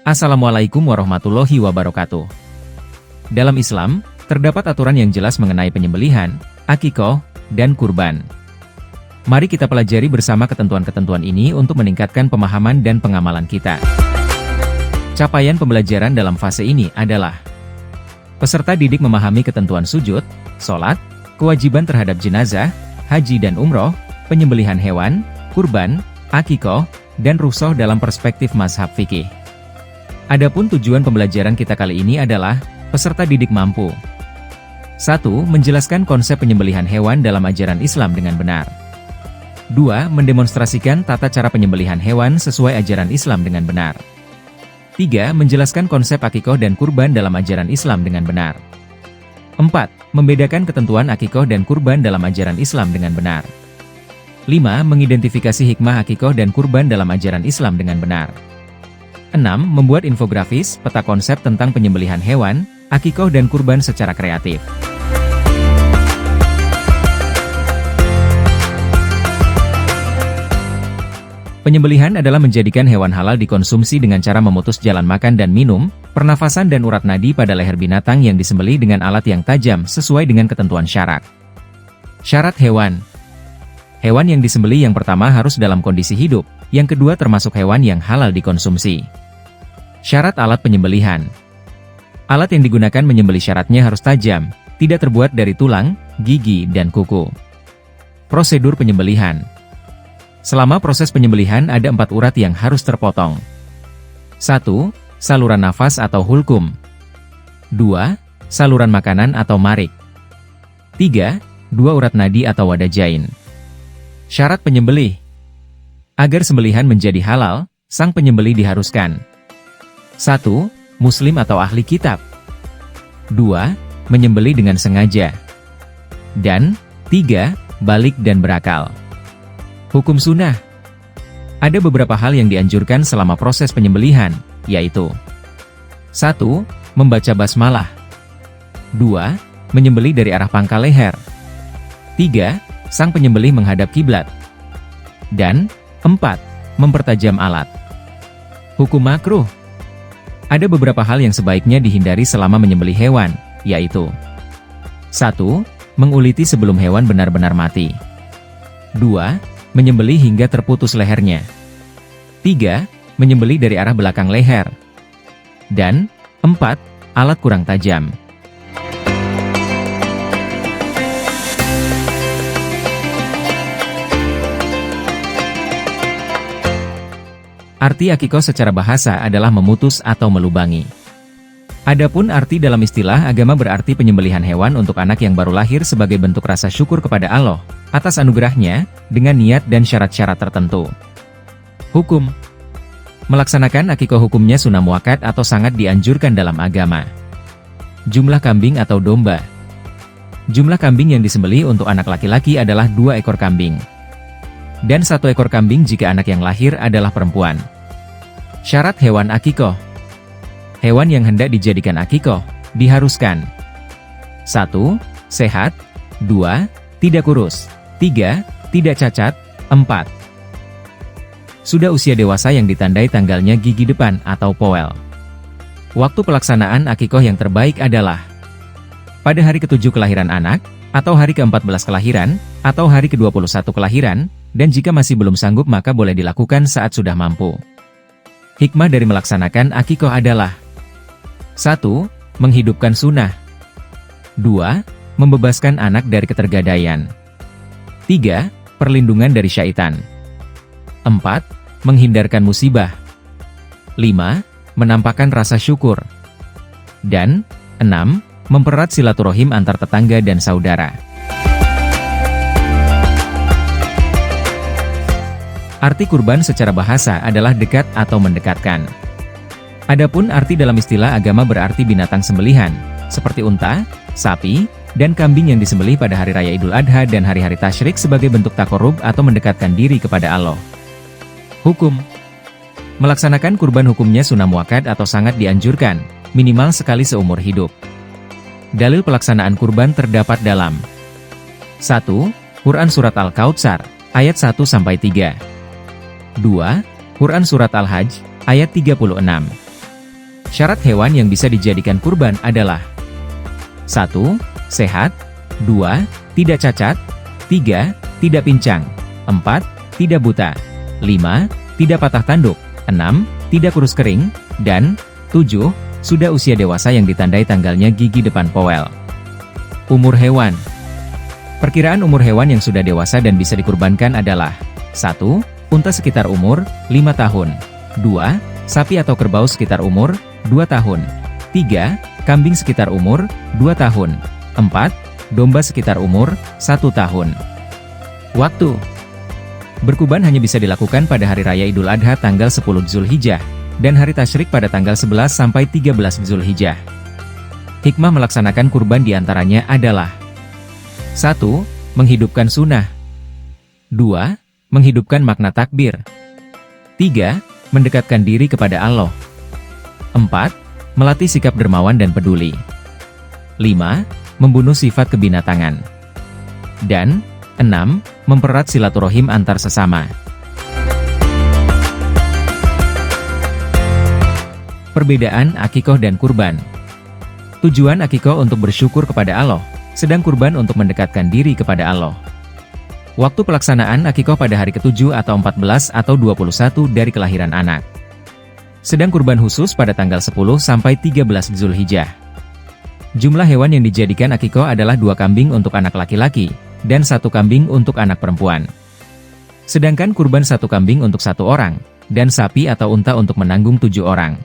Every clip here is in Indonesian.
Assalamualaikum warahmatullahi wabarakatuh. Dalam Islam, terdapat aturan yang jelas mengenai penyembelihan, akikoh, dan kurban. Mari kita pelajari bersama ketentuan-ketentuan ini untuk meningkatkan pemahaman dan pengamalan kita. Capaian pembelajaran dalam fase ini adalah: peserta didik memahami ketentuan sujud, sholat, kewajiban terhadap jenazah, haji dan umroh, penyembelihan hewan, kurban, akikoh, dan ruqsah dalam perspektif mazhab fikih. Adapun tujuan pembelajaran kita kali ini adalah, peserta didik mampu 1. Menjelaskan konsep penyembelihan hewan dalam ajaran Islam dengan benar. 2. Mendemonstrasikan tata cara penyembelihan hewan sesuai ajaran Islam dengan benar. 3. Menjelaskan konsep akikoh dan kurban dalam ajaran Islam dengan benar. 4. Membedakan ketentuan akikoh dan kurban dalam ajaran Islam dengan benar. 5. Mengidentifikasi hikmah akikoh dan kurban dalam ajaran Islam dengan benar. 6. Membuat infografis, peta konsep tentang penyembelihan hewan, akikoh dan kurban secara kreatif. Penyembelihan adalah menjadikan hewan halal dikonsumsi dengan cara memutus jalan makan dan minum, pernafasan dan urat nadi pada leher binatang yang disembelih dengan alat yang tajam sesuai dengan ketentuan syarak. Syarat hewan. Hewan yang disembelih yang pertama harus dalam kondisi hidup, yang kedua termasuk hewan yang halal dikonsumsi. Syarat alat penyembelihan. Alat yang digunakan menyembelih syaratnya harus tajam, tidak terbuat dari tulang, gigi, dan kuku. Prosedur penyembelihan. Selama proses penyembelihan ada 4 urat yang harus terpotong. 1. Saluran nafas atau hulkum. 2. Saluran makanan atau marik. 3. 2 urat nadi atau wadah jain. Syarat penyembelih. Agar sembelihan menjadi halal, sang penyembelih diharuskan: 1. Muslim atau ahli kitab. 2. Menyembelih dengan sengaja. Dan 3. Balik dan berakal. Hukum sunnah. Ada beberapa hal yang dianjurkan selama proses penyembelihan, yaitu: 1. Membaca basmalah. 2. Menyembelih dari arah pangkal leher. 3. Sang penyembelih menghadap kiblat. Dan 4. Mempertajam alat. Hukum makruh. Ada beberapa hal yang sebaiknya dihindari selama menyembelih hewan, yaitu: 1. Menguliti sebelum hewan benar-benar mati. 2. Menyembelih hingga terputus lehernya. 3. Menyembelih dari arah belakang leher. Dan 4. Alat kurang tajam. Arti akikoh secara bahasa adalah memutus atau melubangi. Adapun arti dalam istilah agama berarti penyembelihan hewan untuk anak yang baru lahir sebagai bentuk rasa syukur kepada Allah atas anugerahnya, dengan niat dan syarat-syarat tertentu. Hukum. Melaksanakan akikoh hukumnya sunnah muakkad atau sangat dianjurkan dalam agama. Jumlah kambing atau domba. Jumlah kambing yang disembelih untuk anak laki-laki adalah 2 ekor kambing. Dan 1 ekor kambing jika anak yang lahir adalah perempuan. Syarat hewan akikoh. Hewan yang hendak dijadikan akikoh diharuskan: 1. Sehat. 2. Tidak kurus. 3. Tidak cacat. 4. Sudah usia dewasa yang ditandai tanggalnya gigi depan atau powel. Waktu pelaksanaan akikoh yang terbaik adalah pada hari ke-7 kelahiran anak, atau hari ke-14 kelahiran, atau hari ke-21 kelahiran, dan jika masih belum sanggup maka boleh dilakukan saat sudah mampu. Hikmah dari melaksanakan akikoh adalah: 1. Menghidupkan sunnah. 2. Membebaskan anak dari ketergadaian. 3. Perlindungan dari syaitan. 4. Menghindarkan musibah. 5. Menampakkan rasa syukur. Dan 6. Mempererat silaturahim antar tetangga dan saudara. Arti kurban secara bahasa adalah dekat atau mendekatkan. Adapun arti dalam istilah agama berarti binatang sembelihan, seperti unta, sapi, dan kambing yang disembelih pada hari raya Idul Adha dan hari-hari tasyrik sebagai bentuk takorub atau mendekatkan diri kepada Allah. Hukum. Melaksanakan kurban hukumnya sunnah muakkad atau sangat dianjurkan, minimal sekali seumur hidup. Dalil pelaksanaan kurban terdapat dalam 1. Quran Surat Al-Kautsar, ayat 1-3. 2. Quran Surat Al-Hajj, ayat 36. Syarat hewan yang bisa dijadikan kurban adalah 1. Sehat 2. Tidak cacat 3. Tidak pincang 4. Tidak buta 5. Tidak patah tanduk 6. Tidak kurus kering dan 7. Sudah usia dewasa yang ditandai tanggalnya gigi depan powel. Umur hewan. Perkiraan umur hewan yang sudah dewasa dan bisa dikurbankan adalah 1. Unta sekitar umur 5 tahun 2. Sapi atau kerbau sekitar umur 2 tahun 3. Kambing sekitar umur 2 tahun 4. Domba sekitar umur 1 tahun. Waktu berkurban hanya bisa dilakukan pada Hari Raya Idul Adha tanggal 10 Zulhijjah dan Hari Tasyrik pada tanggal 11 sampai 13 Zulhijjah. Hikmah melaksanakan kurban diantaranya adalah 1. Menghidupkan sunnah 2. Menghidupkan makna takbir 3. Mendekatkan diri kepada Allah 4. Melatih sikap dermawan dan peduli 5. Membunuh sifat kebinatangan dan 6. Mempererat silaturahim antar sesama. Perbedaan akikoh dan kurban. Tujuan akikoh untuk bersyukur kepada Allah, sedang kurban untuk mendekatkan diri kepada Allah. Waktu pelaksanaan akikoh pada hari ke-7 atau 14 atau 21 dari kelahiran anak. Sedang kurban khusus pada tanggal 10 sampai 13 Zulhijjah. Jumlah hewan yang dijadikan akikoh adalah 2 kambing untuk anak laki-laki, dan 1 kambing untuk anak perempuan. Sedangkan kurban 1 kambing untuk 1 orang, dan sapi atau unta untuk menanggung 7 orang.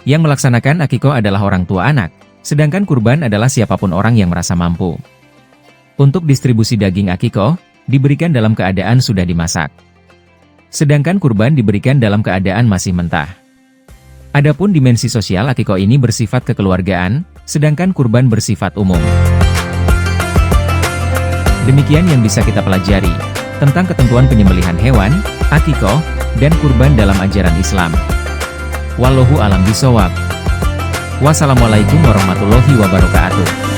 Yang melaksanakan akikoh adalah orang tua anak, sedangkan kurban adalah siapapun orang yang merasa mampu. Untuk distribusi daging akikoh, diberikan dalam keadaan sudah dimasak. Sedangkan kurban diberikan dalam keadaan masih mentah. Adapun dimensi sosial akikoh ini bersifat kekeluargaan, sedangkan kurban bersifat umum. Demikian yang bisa kita pelajari tentang ketentuan penyembelihan hewan, akikoh, dan kurban dalam ajaran Islam. Wallahu a'lam bishawab. Wassalamualaikum warahmatullahi wabarakatuh.